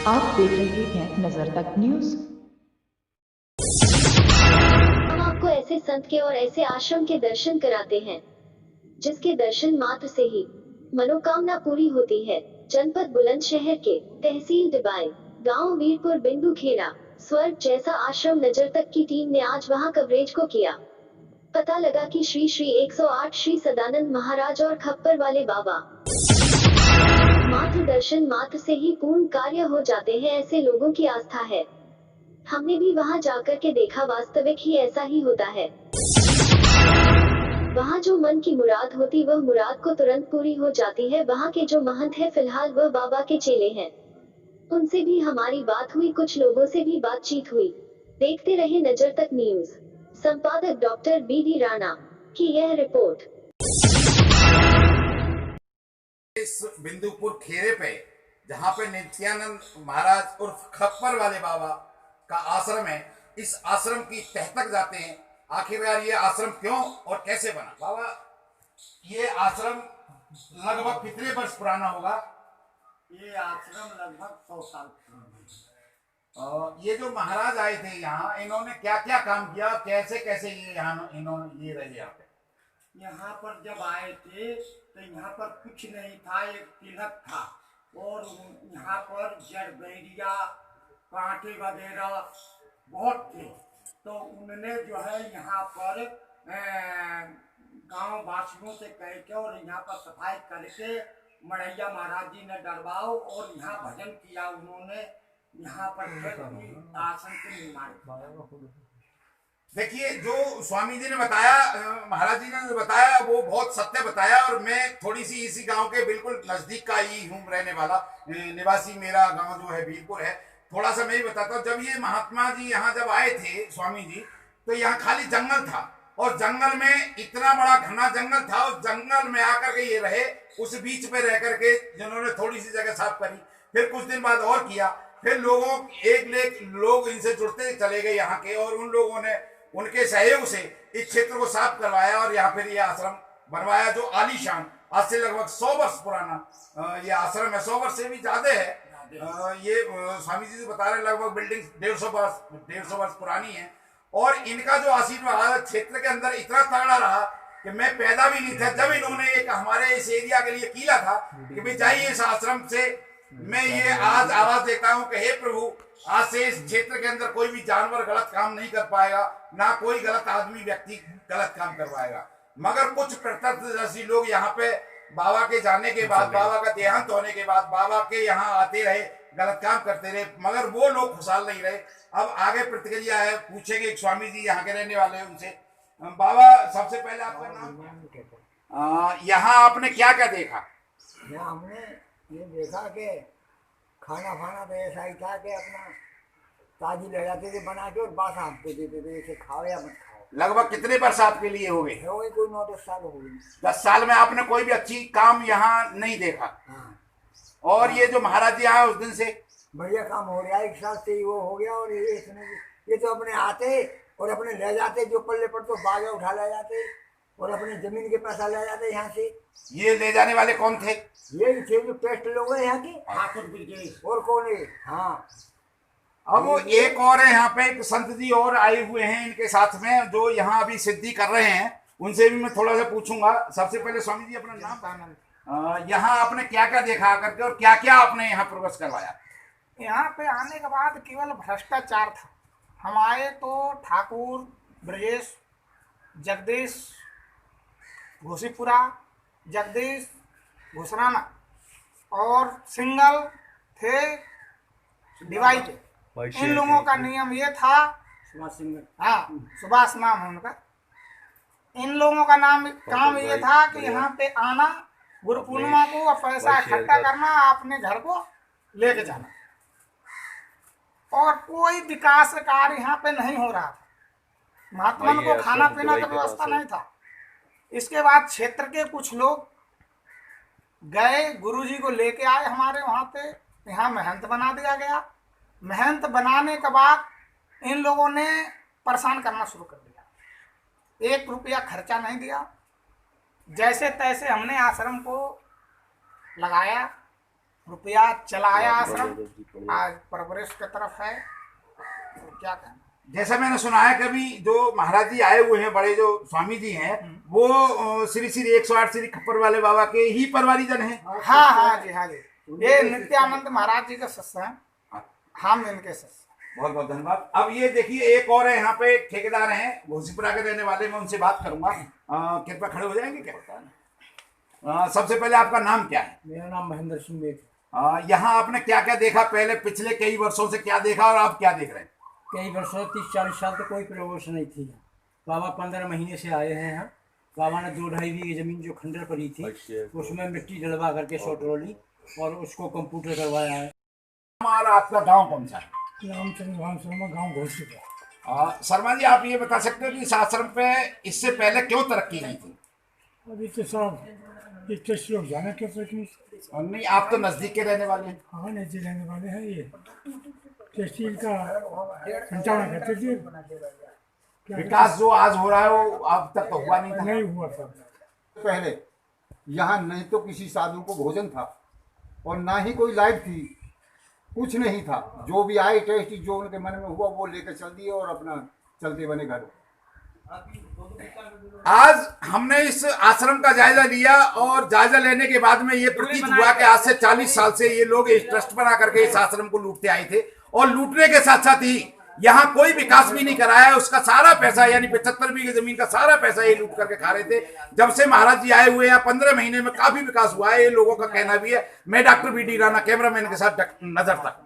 आप देख रहे हैं नजर तक न्यूज। हम आपको ऐसे संत के और ऐसे आश्रम के दर्शन कराते हैं जिसके दर्शन मात्र से ही मनोकामना पूरी होती है। जनपद बुलंदशहर के तहसील डिबाई गांव वीरपुर बिंदु खेड़ा स्वर्ग जैसा आश्रम नजर तक की टीम ने आज वहां कवरेज को किया। पता लगा कि श्री श्री 108 श्री सदानंद महाराज और खप्पर वाले बाबा मात्र दर्शन मात्र से ही पूर्ण कार्य हो जाते हैं, ऐसे लोगों की आस्था है। हमने भी वहां जाकर के देखा, वास्तविक ही ऐसा ही होता है। वहाँ जो मन की मुराद होती वह मुराद को तुरंत पूरी हो जाती है। वहाँ के जो महंत है फिलहाल वह बाबा के चेले हैं, उनसे भी हमारी बात हुई, कुछ लोगों से भी बातचीत हुई। देखते रहे नजर तक न्यूज। संपादक डॉक्टर बी.डी. राणा की यह रिपोर्ट। इस बिंदुपुर खेरे पे जहाँ पे नित्यानंद महाराज उर्फ खप्पर वाले बाबा का आश्रम है, इस आश्रम की तह तक जाते हैं। आखिरकार ये आश्रम क्यों और कैसे बना? बाबा, ये आश्रम लगभग कितने वर्ष पुराना होगा? ये आश्रम लगभग 100 साल और ये जो महाराज आए थे यहाँ, इन्होंने क्या क्या काम किया, कैसे कैसे ये यहाँ इन्होंने ये रहे यहाँ पे? यहाँ पर जब आए थे तो यहाँ पर कुछ नहीं था, एक तिलक था और यहाँ पर जड़ बैरिया कांटे वगैरह बहुत थे। तो उन्होंने जो है यहाँ पर गांव वासियों से कह के और यहाँ पर सफाई करके मड़ैया महाराज जी ने डरवाओ और यहाँ भजन किया उन्होंने। यहाँ पर आसन के निर्माण। देखिए, जो स्वामी जी ने बताया, महाराज जी ने बताया, वो बहुत सत्य बताया। और मैं थोड़ी सी इसी गांव के बिल्कुल नजदीक का ही हूँ, रहने वाला निवासी। मेरा गांव जो है वीरपुर है। थोड़ा सा मैं ही बताता हूँ। जब ये महात्मा जी यहाँ जब आए थे स्वामी जी, तो यहाँ खाली जंगल था और जंगल में इतना बड़ा घना जंगल था। उस जंगल में आकर के ये रहे, उस बीच पे रह करके जिन्होंने थोड़ी सी जगह साफ करी, फिर कुछ दिन बाद और किया, फिर लोगों एक लोग इनसे जुड़ते चले गए यहाँ के, और उन लोगों ने उनके सहयोग से इस क्षेत्र को साफ करवाया और यहाँ फिर ये आश्रम बनवाया, जो आलीशान आज से लगभग 100 वर्ष पुराना ये आश्रम है। 100 वर्ष से भी ज्यादा है। ये स्वामी जी से बता रहे लगभग बिल्डिंग 150 वर्ष पुरानी है। और इनका जो आशीर्वाद क्षेत्र के अंदर इतना तगड़ा रहा कि मैं पैदा भी नहीं था जब इन्होंने एक हमारे इस एरिया के लिए कीला था कि भाई जाइए इस आश्रम से। मैं ये आज आवाज देता हूँ कि हे प्रभु, आज से इस क्षेत्र के अंदर कोई भी जानवर गलत काम नहीं कर पाएगा, ना कोई गलत आदमी व्यक्ति गलत काम करवाएगा। मगर कुछ प्रत्यक्षदर्शी लोग यहाँ पे बाबा के जाने के बाद, बाबा का देहांत होने के बाद बाबा के यहाँ आते रहे, गलत काम करते रहे, मगर वो लोग खुशहाल नहीं रहे। अब आगे प्रतिक्रिया है, पूछेंगे स्वामी जी यहाँ के रहने वाले हैं उनसे। बाबा, सबसे पहले आपका नाम? यहाँ आपने क्या क्या देखा? यहाँ हमने ये देखा कि खाना फाना तो ऐसा ही था कि अपना ताजी ले जाते थे बना के और बासा हमको देते थे, इसे खाओ या मत खाओ। लगभग कितने वर्ष आपके लिए हो गए? कोई 9-10 साल हो गए। 10 साल में आपने कोई भी अच्छी काम यहाँ नहीं देखा? हाँ। और ये जो महाराज जी आए उस दिन से बढ़िया काम हो गया, 1 साल से ही वो हो गया। और ये तो अपने आते और अपने ले जाते, जो पल्ले पर तो बागा उठा ले जाते और अपने जमीन के पैसा ले जाते यहाँ से। ये ले जाने वाले कौन थे? ये थे जो पेस्ट लोग हैं यहाँ के, ठाकुर ब्रिजेश और कौन है। हाँ। अब वो एक और है यहाँ पे, एक संत जी और आए हुए हैं इनके साथ में, जो यहाँ अभी सिद्धि कर रहे हैं। उनसे भी मैं थोड़ा सा पूछूंगा। सबसे पहले स्वामी जी अपना नाम? यहाँ आपने क्या क्या देखा आकर के और क्या क्या आपने यहाँ प्रवेश करवाया? यहाँ पे आने के बाद केवल भ्रष्टाचार था। हम आए तो ठाकुर ब्रजेश, जगदीश घोसीपुरा, जगदीश घुसराना और सिंगल थे डिवाई के। इन लोगों का नियम ये था, हाँ सुभाष नाम है उनका। इन लोगों का काम ये था कि यहाँ पे आना, गुरु पूर्णिमा को पैसा इकट्ठा करना, अपने घर को लेके जाना, और कोई विकास कार्य यहाँ पे नहीं हो रहा था। महात्मा को खाना पीना का व्यवस्था नहीं था। इसके बाद क्षेत्र के कुछ लोग गए, गुरुजी को लेके आए हमारे वहाँ पे, यहाँ महंत बना दिया गया। महंत बनाने के बाद इन लोगों ने परेशान करना शुरू कर दिया। 1 रुपया खर्चा नहीं दिया, जैसे तैसे हमने आश्रम को लगाया। रुपया चलाया आश्रम, आज परवरिश की तरफ है। तो क्या कहना, जैसा मैंने सुना है कभी जो महाराज जी आए हुए हैं, बड़े जो स्वामी जी हैं, वो श्री श्री 108 श्री खप्पर वाले बाबा के ही परिवारीजन हैं। हाँ हाँ जी, हाँ जी, ये नित्यानंद महाराज जी का शिष्य हैं, हम इनके शिष्य। बहुत बहुत धन्यवाद। अब ये देखिए एक और है यहाँ पे ठेकेदार हैं घोसीपुरा के रहने वाले, मैं उनसे बात करूंगा। कृपया खड़े हो जाएंगे क्या होता है। सबसे पहले आपका नाम क्या है? मेरा नाम महेंद्र सिंह मेघ। यहाँ आपने क्या क्या देखा पहले, पिछले कई वर्षों से क्या देखा और आप क्या देख रहे हैं? कई वर्षों 30-40 साल तो कोई प्रवेश नहीं थी। बाबा 15 महीने से आए हैं यहाँ। बाबा ने 2-2.5 बीघे जमीन जो खंडर पड़ी थी उसमें मिट्टी डलवा करके 100 ट्रॉली और उसको कंप्यूटर करवाया है। हमारा आपका गांव कौन सा है? रामचंद्र शर्मा, गाँव घोसीपुरा। शर्मा जी, आप ये बता सकते हो कि इस आश्रम पे इससे पहले क्यों तरक्की नहीं थी? अभी तो सब 21 लोग जाने के प्रति। और नहीं, आप तो नजदीक के रहने वाले हैं। हाँ, नजदीक रहने वाले हैं। ये तहसील का संचालन करते थे। विकास जो आज हो रहा है वो अब तक तो हुआ नहीं था। नहीं हुआ था। पहले यहाँ नहीं तो किसी साधु को भोजन था और ना ही कोई लाइट थी, कुछ नहीं था। जो भी आए टेस्ट जो उनके मन में हुआ वो लेकर चल दिए और अपना चलते बने घर। आज हमने इस आश्रम का जायजा लिया और जायजा लेने के बाद में ये प्रतीत हुआ कि आज से 40 साल से ये लोग इस ट्रस्ट बना करके इस आश्रम को लूटते आए थे और लूटने के साथ साथ ही यहाँ कोई विकास भी नहीं कराया है। उसका सारा पैसा यानी 75 बीघे जमीन का सारा पैसा ये लूट करके खा रहे थे। जब से महाराज जी आए हुए हैं 15 महीने में काफी विकास हुआ है, ये लोगों का कहना भी है। मैं डॉक्टर BD राणा, कैमरामैन के साथ नजर तक।